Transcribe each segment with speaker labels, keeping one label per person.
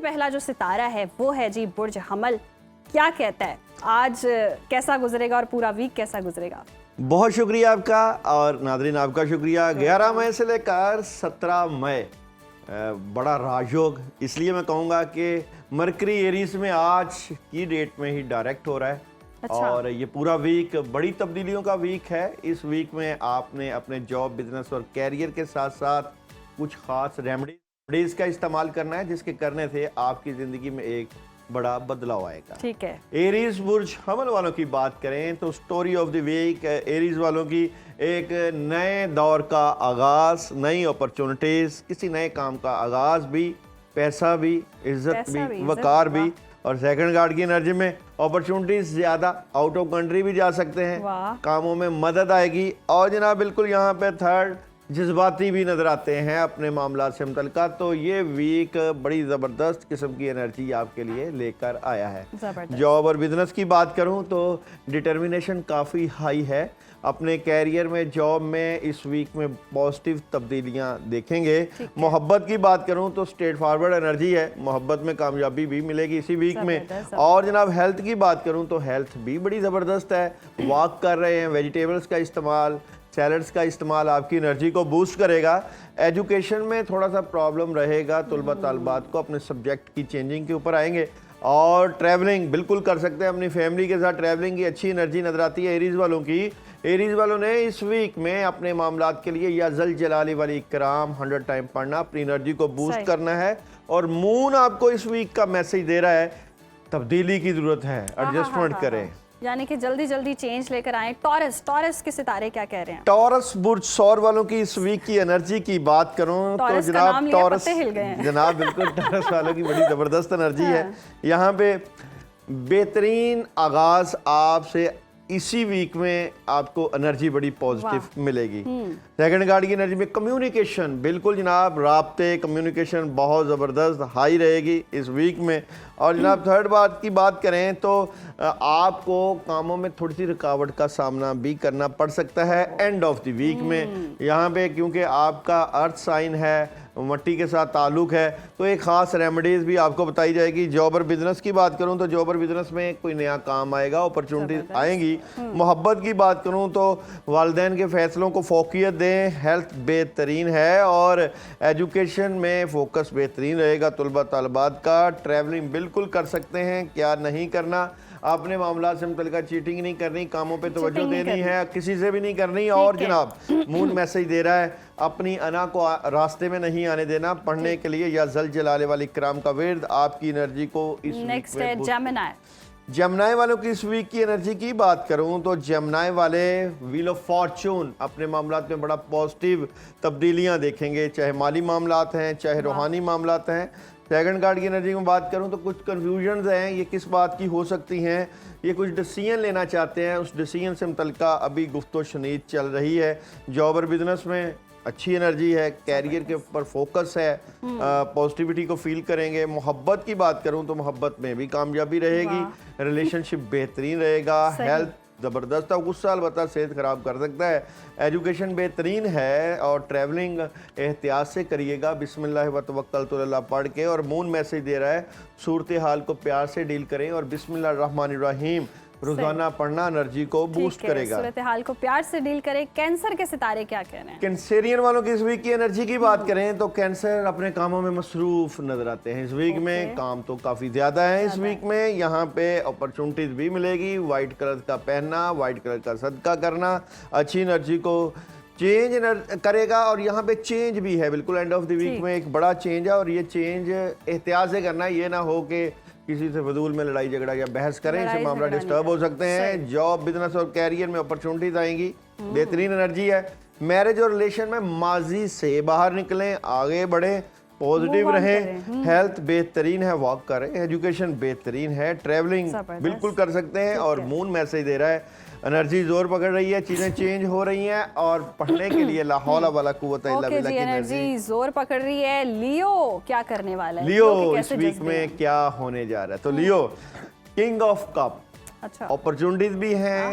Speaker 1: में पहला जो सितारा है वो है जी बुर्ज हमल। क्या कहता है आज कैसा गुजरेगा और पूरा वीक कैसा गुजरेगा?
Speaker 2: बहुत शुक्रिया आपका और नादरीन आपका शुक्रिया। 11 मई से लेकर 17 मई बड़ा राजयोग, इसलिए मैं कहूँगा कि मरकरी एरीज में आज की डेट में ही डायरेक्ट हो रहा है।
Speaker 1: अच्छा।
Speaker 2: और ये पूरा वीक बड़ी तब्दीलियों का वीक है। इस वीक में आपने अपने जॉब, बिजनेस और कैरियर के साथ साथ कुछ खास रेमेडीज का इस्तेमाल करना है, जिसके करने से आपकी ज़िंदगी में एक बड़ा बदलाव आएगा।
Speaker 1: ठीक है।
Speaker 2: एरीज बुर्ज हमल वालों की बात करें तो story of the week, Aries वालों की एक नए दौर का आगाज, नई अपॉर्चुनिटीज, किसी नए काम का आगाज भी, पैसा भी, इज्जत भी, वकार भी। और सेकंड गार्ड की एनर्जी में अपॉर्चुनिटीज ज्यादा, आउट ऑफ कंट्री भी जा सकते हैं, कामों में मदद आएगी। और जनाब बिल्कुल यहाँ पे थर्ड जज्बाती भी नजर आते हैं अपने मामला से मुतल्लिका। तो ये वीक बड़ी ज़बरदस्त किस्म की एनर्जी आपके लिए लेकर आया है। जॉब और बिजनेस की बात करूं तो डिटर्मिनेशन काफ़ी हाई है। अपने कैरियर में, जॉब में इस वीक में पॉजिटिव तब्दीलियां देखेंगे। मोहब्बत की बात करूं तो स्ट्रेट फॉरवर्ड एनर्जी है, मोहब्बत में कामयाबी भी मिलेगी इसी वीक में। और जनाब हेल्थ की बात करूं तो हेल्थ भी बड़ी ज़बरदस्त है। वॉक कर रहे हैं, वेजिटेबल्स का इस्तेमाल, सैलड्स का इस्तेमाल आपकी एनर्जी को बूस्ट करेगा। एजुकेशन में थोड़ा सा प्रॉब्लम रहेगा, तलबा तालबात को अपने सब्जेक्ट की चेंजिंग के ऊपर आएंगे। और ट्रैवलिंग बिल्कुल कर सकते हैं अपनी फैमिली के साथ, ट्रैवलिंग की अच्छी एनर्जी नजर आती है एरीज वालों की। एरीज वालों ने इस वीक में अपने मामलात के लिए या जल जलाली वाली इकराम 100 टाइम पढ़ना, अपनी एनर्जी को बूस्ट करना है। और मून आपको इस वीक का मैसेज दे रहा है तब्दीली की जरूरत है, एडजस्टमेंट करें,
Speaker 1: यानी कि जल्दी जल्दी चेंज लेकर आए। टॉरस के सितारे क्या कह रहे हैं?
Speaker 2: टॉरस बुर्ज सौर वालों की इस वीक की एनर्जी की बात करूं तो जनाब टॉरस, जनाब बिल्कुल टॉरस वालों की बड़ी जबरदस्त एनर्जी है। यहाँ पे बेहतरीन आगाज आपसे इसी वीक में आपको एनर्जी बड़ी पॉजिटिव मिलेगी। सेकंड गार्ड की एनर्जी में कम्युनिकेशन, बिल्कुल जनाब राब्ते, कम्युनिकेशन बहुत ज़बरदस्त हाई रहेगी इस वीक में। और जनाब थर्ड बात की बात करें तो आपको कामों में थोड़ी सी रुकावट का सामना भी करना पड़ सकता है एंड ऑफ द वीक में। यहाँ पे क्योंकि आपका अर्थ साइन है, मट्टी के साथ ताल्लुक है, तो एक ख़ास रेमेडीज़ भी आपको बताई जाएगी। जॉब और बिजनेस की बात करूं तो जॉब और बिजनेस में कोई नया काम आएगा, अपॉर्चुनिटीज आएंगी। मोहब्बत की बात करूं तो वालिदैन के फैसलों को फोकियत दें, हेल्थ बेहतरीन है और एजुकेशन में फोकस बेहतरीन रहेगा तलबा तालबात का। ट्रैवलिंग बिल्कुल कर सकते हैं, क्या नहीं करना, अपने मामला से मुतल्लिका चीटिंग नहीं करनी, कामों पे तवज्जो देनी है, किसी से भी नहीं करनी। और जनाब मून मैसेज दे रहा है अपनी अना को रास्ते में नहीं आने देना, पढ़ने के लिए या जल जलाले वाली इकराम का विर्द आपकी एनर्जी को इस
Speaker 1: नेक्स्ट है
Speaker 2: जेमिनी वालों की इस वीक की एनर्जी की बात करूं तो जेमिनी वाले व्हील ऑफ फॉर्चून अपने मामलात में बड़ा पॉजिटिव तब्दीलियां देखेंगे, चाहे माली मामलात हैं, चाहे रूहानी मामलात हैं। सेकंड गार्ड की एनर्जी में बात करूं तो कुछ कन्फ्यूजन्स हैं, ये किस बात की हो सकती हैं, ये कुछ डिसीजन लेना चाहते हैं, उस डिसीजन से मुतल्लिका अभी गुफ्तो शनीद चल रही है। जॉब और बिजनेस में अच्छी एनर्जी है, कैरियर के ऊपर फोकस है, पॉजिटिविटी को फील करेंगे। मोहब्बत की बात करूं तो मोहब्बत में भी कामयाबी रहेगी, रिलेशनशिप बेहतरीन रहेगा। हेल्थ ज़बरदस्त है, गुस्सा अलबत्ता सेहत ख़राब कर सकता है। एजुकेशन बेहतरीन है और ट्रैवलिंग एहतियात से करिएगा, बिस्मिल्लाह व तवक्कलतु अल्लाह पढ़ के। और मून मैसेज दे रहा है सूरत हाल को प्यार से डील करें और बिस्मिल्लाह रहमान रहीम रोजाना पढ़ना एनर्जी को बूस्ट करेगा।
Speaker 1: सूरत हाल को प्यार से डील करें। कैंसर के सितारे क्या कह रहे हैं?
Speaker 2: कैंसरियन वालों की इस वीक की एनर्जी की बात करें तो कैंसर अपने कामों में मसरूफ नजर आते हैं इस वीक में, काम तो काफी ज्यादा है इस वीक में। यहाँ पे अपॉर्चुनिटीज भी मिलेगी, व्हाइट कलर का पहनना, व्हाइट कलर का सदका करना अच्छी एनर्जी को चेंज करेगा। और यहाँ पे चेंज भी है, बिल्कुल एंड ऑफ द वीक में एक बड़ा चेंज है और ये चेंज एहतियात से करना है, ये ना हो कि किसी से फजूल में लड़ाई झगड़ा या बहस करें, इससे मामला डिस्टर्ब हो सकते हैं। जॉब, बिजनेस और कैरियर में अपॉर्चुनिटीज आएंगी, बेहतरीन एनर्जी है। मैरिज और रिलेशन में माजी से बाहर निकलें, आगे बढ़ें, पॉजिटिव रहें। हेल्थ बेहतरीन है, वॉक करें। एजुकेशन बेहतरीन है, ट्रैवलिंग बिल्कुल कर सकते हैं। और मून मैसेज दे रहा है एनर्जी जोर पकड़ रही है, चीजें चेंज हो रही हैं और पढ़ने के लिए ला हौला वाला कुव्वत इल्ला बिल्लाह की
Speaker 1: एनर्जी जोर पकड़ रही है। लियो क्या करने वाला है?
Speaker 2: लियो इस वीक में क्या होने जा रहा है? तो लियो किंग ऑफ कप,
Speaker 1: अच्छा,
Speaker 2: अपॉर्चुनिटीज भी हैं,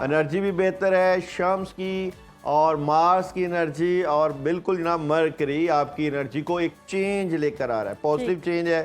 Speaker 2: एनर्जी भी बेहतर है। शम्स की और मार्स की एनर्जी और बिल्कुल जनाब मरकरी आपकी एनर्जी को एक चेंज लेकर आ रहा है, पॉजिटिव चेंज है।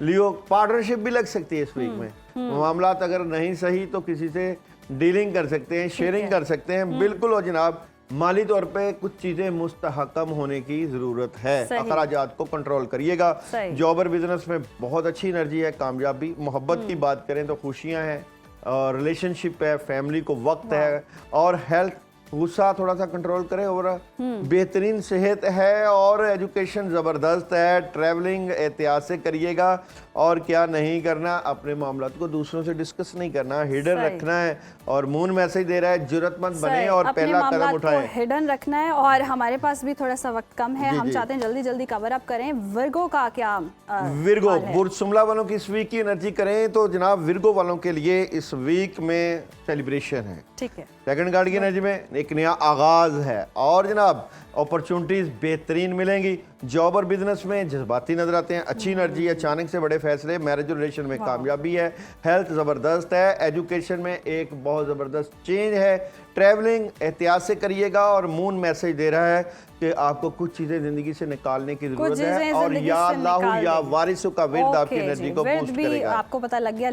Speaker 2: लियो पार्टनरशिप भी लग सकती है इस वीक में। मामलात अगर नहीं सही तो किसी से डीलिंग कर सकते हैं, शेयरिंग कर सकते हैं, बिल्कुल। और जनाब माली तौर पे कुछ चीजें मुस्तहकम होने की जरूरत है, अखराजात को कंट्रोल करिएगा। जॉब और बिजनेस में बहुत अच्छी एनर्जी है, कामयाबी। मोहब्बत की बात करें तो खुशियां हैं, और रिलेशनशिप है, फैमिली को वक्त है, और हेल्थ गुस्सा थोड़ा सा कंट्रोल करें, और बेहतरीन सेहत है, और एजुकेशन ज़बरदस्त है। ट्रैवलिंग एहतियात से करिएगा, और क्या नहीं करना, अपने मामलात को दूसरों से डिस्कस नहीं करना, हिडन रखना है। और मून मैसेज दे रहा है जुर्रतमंद बने और पहला कदम उठाएं।
Speaker 1: हिडन रखना है, और हमारे पास भी थोड़ा सा वक्त कम है, हम चाहते हैं जल्दी जल्दी कवर अप करें। विर्गो का क्या
Speaker 2: विर्गो बुर्ज शुमला वालों की इस वीक की एनर्जी करें तो जनाब विर्गो वालों के लिए इस वीक में सेलिब्रेशन है।
Speaker 1: ठीक है,
Speaker 2: सेकंड गार्ड की एनर्जी में एक नया आगाज है, और जनाब अपॉर्चुनिटीज बेहतरीन मिलेंगी। जॉब और बिजनेस में जज्बाती नजर आते हैं, अच्छी एनर्जी है, अचानक से बड़े फैसले, मैरिज और रिलेशन में कामयाबी है, हेल्थ ज़बरदस्त है, एजुकेशन में एक बहुत ज़बरदस्त चेंज है। ट्रैवलिंग एहतियात से करिएगा, और मून मैसेज दे रहा है कि आपको कुछ चीज़ें ज़िंदगी से निकालने की ज़रूरत है, और या अल्लाह या वारिसों का विर्द आपकी एनर्जी को बूस्ट करेगा।
Speaker 1: आपको पता लग गया।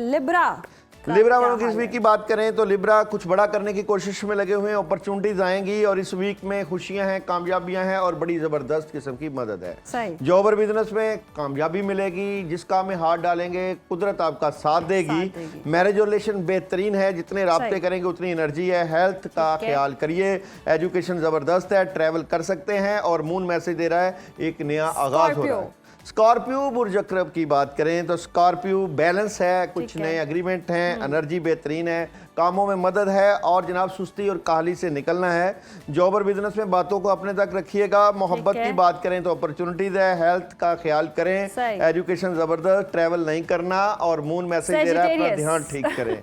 Speaker 2: लिब्रा वालों की इस वीक की बात करें तो लिब्रा कुछ बड़ा करने की कोशिश में लगे हुए हैं, अपॉर्चुनिटीज आएंगी, और इस वीक में खुशियां हैं, कामयाबियां हैं, और बड़ी जबरदस्त किस्म की मदद है। जॉब और बिजनेस में कामयाबी मिलेगी, जिस काम में हाथ डालेंगे कुदरत आपका साथ देगी। मैरिज और रिलेशन बेहतरीन है, जितने राब्ते करेंगे उतनी एनर्जी है। हेल्थ का ख्याल करिए, एजुकेशन जबरदस्त है, ट्रैवल कर सकते हैं, और मून मैसेज दे रहा है एक नया आगाज हो रहा है। स्कॉर्पियो बुर्ज अक्रब की बात करें तो स्कॉर्पियो बैलेंस है, कुछ नए एग्रीमेंट हैं, एनर्जी बेहतरीन है, कामों में मदद है, और जनाब सुस्ती और काहली से निकलना है। जॉब और बिजनेस में बातों को अपने तक रखिएगा। मोहब्बत की बात करें तो अपॉर्चुनिटीज है, हेल्थ का ख्याल करें, एजुकेशन जबरदस्त, ट्रैवल नहीं करना, और मून मैसेज दे रहा है अपना ध्यान ठीक करें।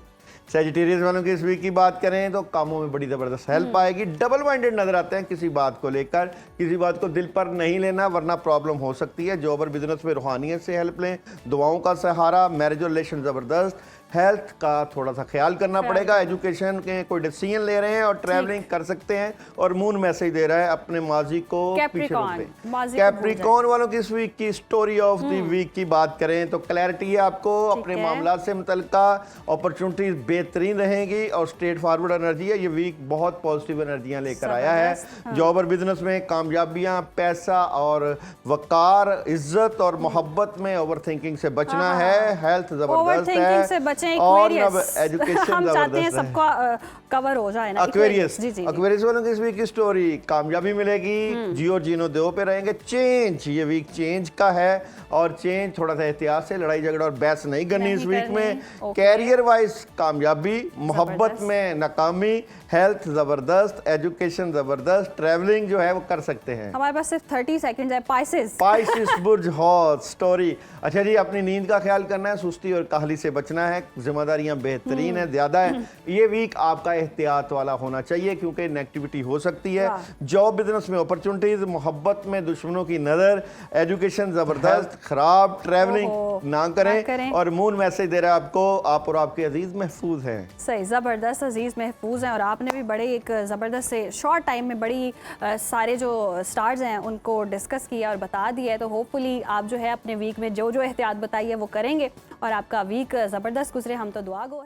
Speaker 2: सेजिटेरियस वालों की इस वीक की बात करें तो कामों में बड़ी ज़बरदस्त हेल्प आएगी। डबल माइंडेड नजर आते हैं किसी बात को लेकर, किसी बात को दिल पर नहीं लेना वरना प्रॉब्लम हो सकती है। जॉब और बिजनेस में रूहानियत से हेल्प लें, दुआओं का सहारा, मैरिज और रिलेशन ज़बरदस्त, हेल्थ का थोड़ा सा ख्याल करना पड़ेगा। एजुकेशन के कोई डिसीजन ले रहे हैं और ट्रैवलिंग कर सकते हैं, और मून मैसेज दे रहा है अपने माजी को पीछे रोक दें। कैप्रिकॉर्न वालों की इस वीक की स्टोरी ऑफ द वीक की बात करें तो क्लैरिटी है आपको अपने मामलात से मुतल्लिका, अपॉर्चुनिटीज बेहतरीन रहेंगी, और स्ट्रेट फॉरवर्ड एनर्जी है। ये वीक बहुत पॉजिटिव एनर्जियां लेकर आया है। जॉब और बिजनेस में कामयाबियां, पैसा और वकार, इज्जत और मोहब्बत में ओवर थिंकिंग से बचना है। हेल्थ जबरदस्त है,
Speaker 1: और एजुकेशन हम चाहते हैं सबका कवर हो जाए ना।
Speaker 2: एक्वेरियस वालों की इस वीक की स्टोरी, कामयाबी मिलेगी, जियो जीनो दो पे रहेंगे। चेंज, ये वीक चेंज का है, और चेंज थोड़ा सा एहतियात से, लड़ाई झगड़ा और बहस नहीं करनी इस वीक में। कैरियर वाइज कामयाबी, मोहब्बत में नाकामी, हेल्थ जबरदस्त, एजुकेशन जबरदस्त, ट्रैवलिंग जो है वो कर सकते हैं।
Speaker 1: हमारे पास सिर्फ 30 सेकंड है। पाइसेस
Speaker 2: बुर्ज हौज स्टोरी, अच्छा जी, अपनी नींद का ख्याल करना है, सुस्ती और काहली से बचना है, जिम्मेदारियां बेहतरीन है, ज्यादा है। ये वीक आपका एहतियात वाला होना चाहिए क्योंकि नेगेटिविटी हो सकती है। जॉब बिजनेस में अपॉर्चुनिटीज, मोहब्बत में दुश्मनों की नजर, एजुकेशन जबरदस्त, खराब, ट्रैवलिंग ना करें, और मून मैसेज दे रहा है आपको आप और आपके अजीज महफूज हैं।
Speaker 1: सही, जबरदस्त अजीज महफूज हैं, और आपने भी बड़े एक जबरदस्त से शॉर्ट टाइम में बड़ी सारे जो स्टार्स हैं उनको डिस्कस किया और बता दिया है। तो होपफुली आप जो है अपने वीक में जो जो एहतियात बताई है वो करेंगे, और आपका वीक जबरदस्त गुजरे, हम तो दुआ गो है।